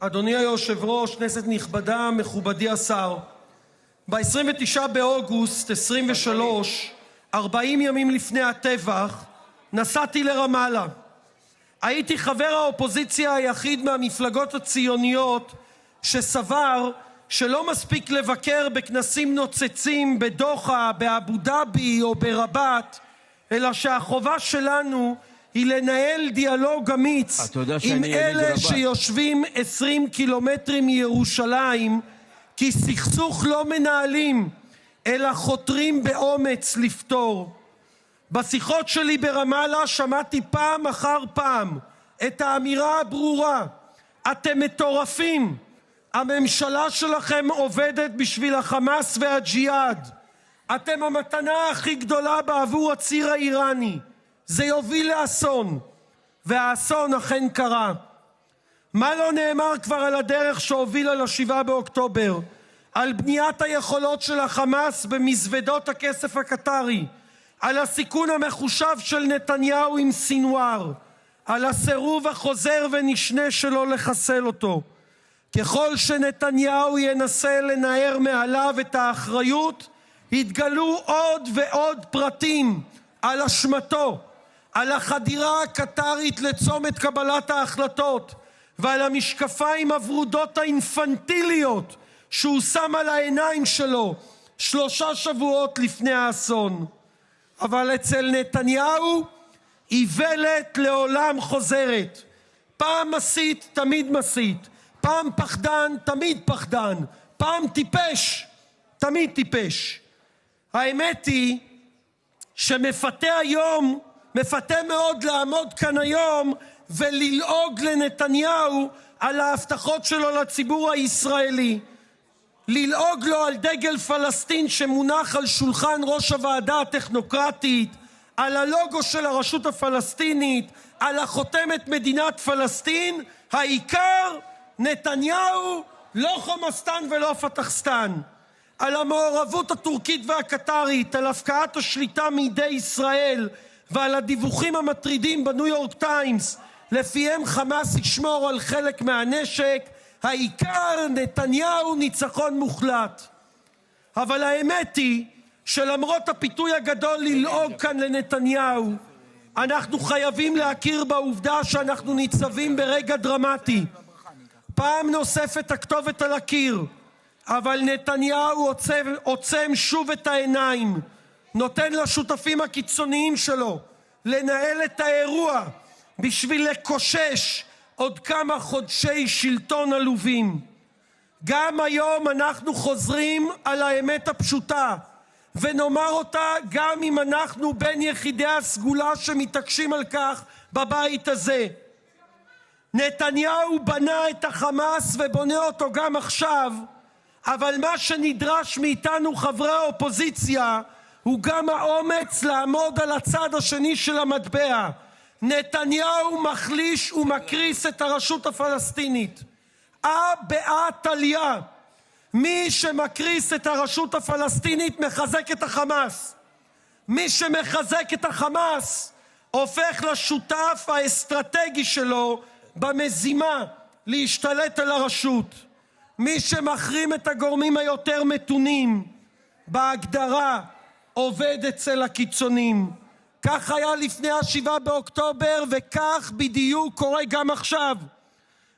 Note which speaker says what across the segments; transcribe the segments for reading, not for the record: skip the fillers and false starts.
Speaker 1: אדוני היושב-ראש, כנסת נכבדה, מכובדי השר, ב-29 באוגוסט 23, 40 ימים לפני הטבח, נסעתי לרמאללה. הייתי חבר האופוזיציה היחיד מהמפלגות הציוניות שסבר שלא מספיק לבקר בכנסים נוצצים בדוחה, באבו דאבי או ברבאט, אלא שהחובה שלנו היא לנהל דיאלוג אמיץ עם אלה שיושבים 20 קילומטרים מירושלים, כי סכסוך לא מנהלים, אלא חותרים באומץ לפתור. בשיחות שלי ברמאללה שמעתי פעם אחר פעם את האמירה הברורה: אתם מטורפים, הממשלה שלכם עובדת בשביל החמאס והג'יהאד, אתם המתנה הכי גדולה בעבור הציר האיראני, זה יוביל לאסון. והאסון אכן קרה. מה לא נאמר כבר על הדרך שהובילה ל-7 באוקטובר, על בניית היכולות של החמאס במזוודות הכסף הקטרי, על הסיכון המחושב של נתניהו עם סינואר, על הסירוב החוזר ונשנה שלו לחסל אותו. ככל שנתניהו ינסה לנער מעליו את האחריות, יתגלו עוד ועוד פרטים על אשמתו, על החדירה הקטרית לצומת קבלת ההחלטות ועל המשקפיים הוורודות האינפנטיליות שהוא שם על העיניים שלו 3 שבועות לפני האסון. אבל אצל נתניהו איוולת לעולם חוזרת. פעם מסית, תמיד מסית. פעם פחדן, תמיד פחדן. פעם טיפש, תמיד טיפש. האמת היא מפתה מאוד לעמוד כאן היום וללעוג לנתניהו על ההבטחות שלו לציבור הישראלי. ללעוג לו על דגל פלסטין שמונח על שולחן ראש הוועדה הטכנוקרטית, על הלוגו של הרשות הפלסטינית, על החותמת מדינת פלסטין. העיקר נתניהו, לא חמאסטן ולא פתחסטן. על המעורבות הטורקית והקטרית, על הפקעת השליטה מידי ישראל ועל הדיווחים המטרידים בניו יורק טיימס לפיהם חמאס ישמור על חלק מהנשק. העיקר נתניהו ניצחון מוחלט. אבל האמת היא שלמרות הפיתוי הגדול ללעוג כאן לנתניהו, אנחנו חייבים להכיר בעובדה שאנחנו ניצבים ברגע דרמטי. פעם נוספת הכתובת על הקיר, אבל נתניהו עוצם שוב את העיניים, נותן לשותפים הקיצוניים שלו לנהל את האירוע בשביל לקושש עוד כמה חודשי שלטון עלובים. גם היום אנחנו חוזרים על האמת הפשוטה, ונאמר אותה גם אם אנחנו בין יחידי הסגולה שמתעקשים על כך בבית הזה. נתניהו בנה את החמאס ובונה אותו גם עכשיו, אבל מה שנדרש מאיתנו חברי האופוזיציה הוא גם האומץ לעמוד על הצד השני של המטבע. נתניהו מחליש ומקריס את הרשות הפלסטינית. באב תליה. מי שמקריס את הרשות הפלסטינית מחזק את החמאס. מי שמחזק את החמאס הופך לשותף האסטרטגי שלו במזימה להשתלט על הרשות. מי שמחרים את הגורמים היותר מתונים בהגדרה עובד אצל הקיצונים. כך היה לפני 7 באוקטובר וכך בדיוק קורה גם עכשיו.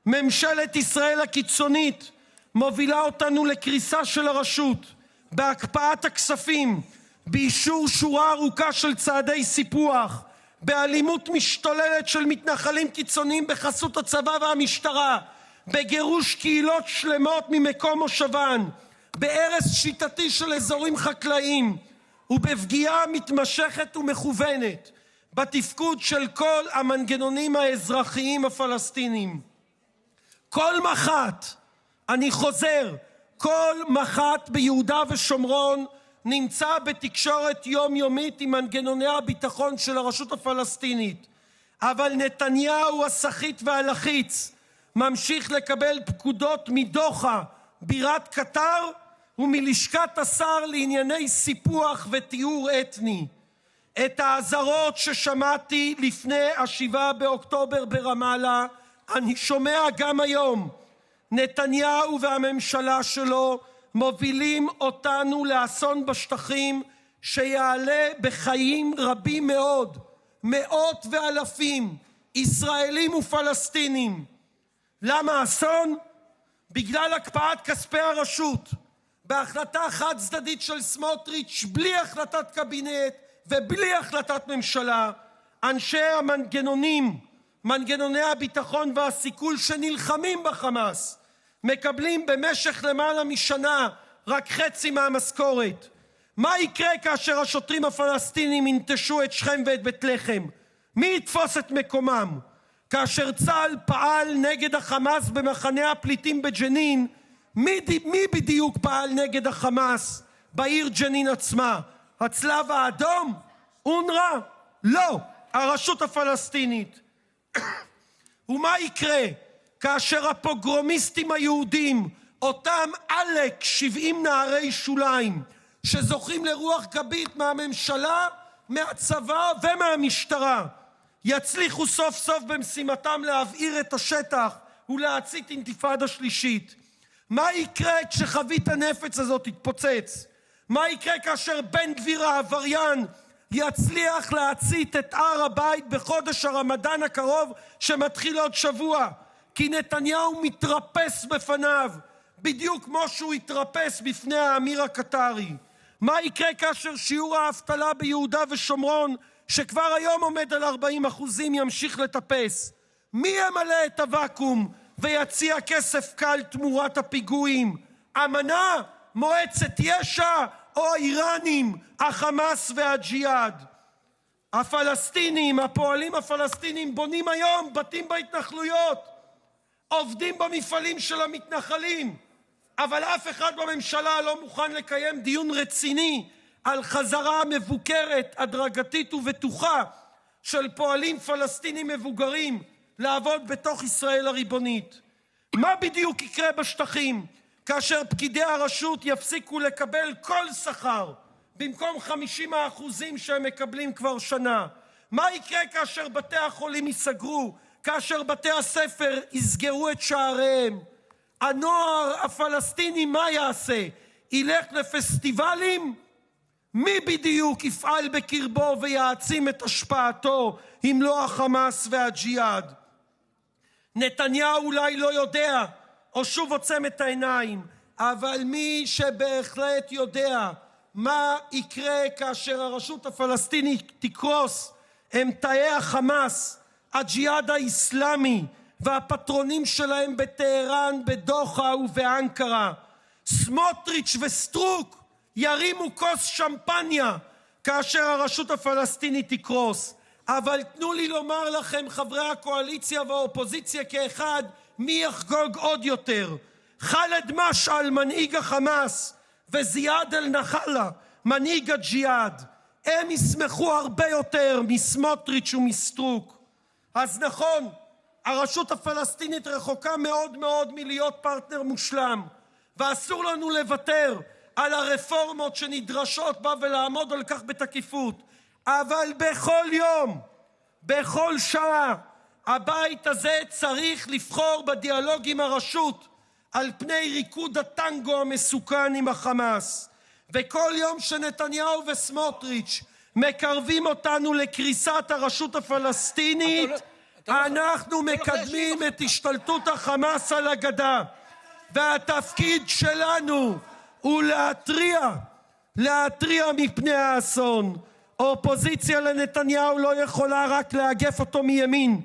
Speaker 1: ממשלת ישראל הקיצונית מובילה אותנו לקריסה של הרשות, בהקפאת הכספים, באישור שורה ארוכה של צעדי סיפוח, באלימות משתוללת של מתנחלים קיצוניים בחסות הצבא והמשטרה, בגירוש קהילות שלמות ממקום מושבן, בהרס שיטתי של אזורים חקלאיים, ובפגיעה מתמשכת ומכוונת בתפקוד של כל המנגנונים האזרחיים הפלסטיניים. כל מח"ט, אני חוזר, כל מח"ט ביהודה ושומרון נמצא בתקשורת יומיומית עם מנגנוני הביטחון של הרשות הפלסטינית. אבל נתניהו הסחיט והלחיץ ממשיך לקבל פקודות מדוחה, בירת קטר, ומלשכת השר לענייני סיפוח וטיהור אתני. את האזהרות ששמעתי לפני 7 באוקטובר ברמאללה אני שומע גם היום, נתניהו והממשלה שלו מובילים אותנו לאסון בשטחים שיעלה בחיים רבים מאוד, מאות ואלפים, ישראלים ופלסטינים. למה אסון? בגלל הקפאת כספי הרשות, בהחלטה חד-צדדית של סמוטריץ' בלי החלטת קבינט ובלי החלטת ממשלה. אנשי מנגנוני הביטחון והסיכול שנלחמים בחמאס, מקבלים במשך למעלה משנה רק חצי מהמשכורת. מה יקרה כאשר השוטרים הפלסטינים ינטשו את שכם ואת בית לחם? מי יתפוס את מקומם? כאשר צה"ל פעל נגד החמאס במחנה הפליטים בג'נין, מי בדיוק פעל נגד החמאס בעיר ג'נין עצמה? הצלב האדום? אונר"א? לא, הרשות הפלסטינית. ומה יקרה כאשר הפוגרומיסטים היהודים, אותם עלק 70 נערי שוליים שזוכים לרוח גבית מהממשלה, מהצבא ומהמשטרה, יצליחו סוף סוף במשימתם להבעיר את השטח ולהצית אינתיפאדה שלישית? מה יקרה כשחבית הנפץ הזאת תתפוצץ? מה יקרה כאשר בן גביר העבריין יצליח להצית את הר הבית בחודש הרמדאן הקרוב שמתחיל עוד שבוע? כי נתניהו מתרפס בפניו, בדיוק כמו שהוא התרפס בפני האמיר הקטרי. מה יקרה כאשר שיעור האבטלה ביהודה ושומרון, שכבר היום עומד על 40%, ימשיך לטפס? מי ימלא את הוואקום ויציע כסף קל תמורת הפיגועים? אמנה, מועצת יש"ע או האיראנים, החמאס והג'יהאד? הפועלים הפלסטינים בונים היום בתים בהתנחלויות, עובדים במפעלים של המתנחלים, אבל אף אחד בממשלה לא מוכן לקיים דיון רציני על חזרה מבוקרת, הדרגתית ובטוחה של פועלים פלסטינים מבוגרים לעבוד בתוך ישראל הריבונית. מה בדיוק יקרה בשטחים כאשר פקידי הרשות יפסיקו לקבל כל שכר במקום 50% שהם מקבלים כבר שנה? מה יקרה כאשר בתי החולים ייסגרו, כאשר בתי הספר יסגרו את שעריהם? הנוער הפלסטיני מה יעשה? ילך לפסטיבלים? מי בדיוק יפעל בקרבו ויעצים את השפעתו אם לא החמאס והג'יהאד? נתניהו אולי לא יודע או שוב עוצם את העיניים, אבל מי שבהחלט יודע מה יקרה כאשר הרשות הפלסטינית תקרוס הם תאי החמאס, הג'יהאד האסלאמי והפטרונים שלהם בטהרן, בדוחה ובאנקרה. סמוטריץ' וסטרוק ירימו כוס שמפניה כאשר הרשות הפלסטינית תקרוס. אבל תנו לי לומר לכם, חברי הקואליציה והאופוזיציה כאחד, מי יחגוג עוד יותר? ח'אלד משעל, מנהיג החמאס, וזיאד אל-נחלה, מנהיג הג'יהאד. הם ישמחו הרבה יותר מסמוטריץ' ומסטרוק. אז נכון, הרשות הפלסטינית רחוקה מאוד מאוד מלהיות פרטנר מושלם, ואסור לנו לוותר על הרפורמות שנדרשות בה ולעמוד על כך בתקיפות. אבל בכל יום, בכל שעה, הבית הזה צריך לבחור בדיאלוג עם הרשות על פני ריקוד הטנגו המסוכן עם החמאס. וכל יום שנתניהו וסמוטריץ' מקרבים אותנו לקריסת הרשות הפלסטינית, אנחנו מקדמים את השתלטות החמאס על הגדה. והתפקיד שלנו הוא להתריע מפני האסון. האופוזיציה לנתניהו לא יכולה רק לאגף אותו מימין.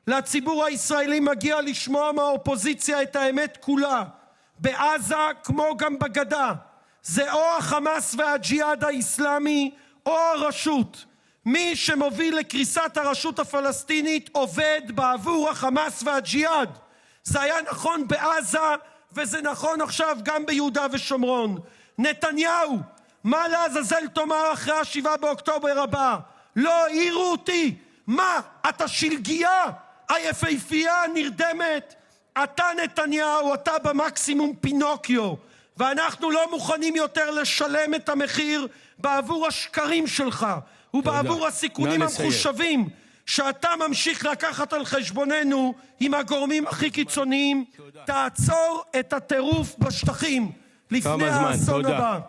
Speaker 1: לציבור הישראלי מגיע לשמוע מהאופוזיציה את האמת כולה. בעזה כמו גם בגדה, זה או החמאס והג'יהאד האסלאמי או הרשות. מי שמוביל לקריסת הרשות הפלסטינית עובד בעבור החמאס והג'יהאד. זה היה נכון בעזה וזה נכון עכשיו גם ביהודה ושומרון. נתניהו, מה לעזאזל תאמר אחרי 7 באוקטובר הבא? לא העירו אותי? מה, אתה שלגייה? היפהפייה הנרדמת? אתה נתניהו, אתה במקסימום פינוקיו, ואנחנו לא מוכנים יותר לשלם את המחיר בעבור השקרים שלך ובעבור הסיכונים המחושבים שאתה ממשיך לקחת על חשבוננו עם הגורמים הכי קיצוניים. תעצור את הטירוף בשטחים לפני האסון הבא.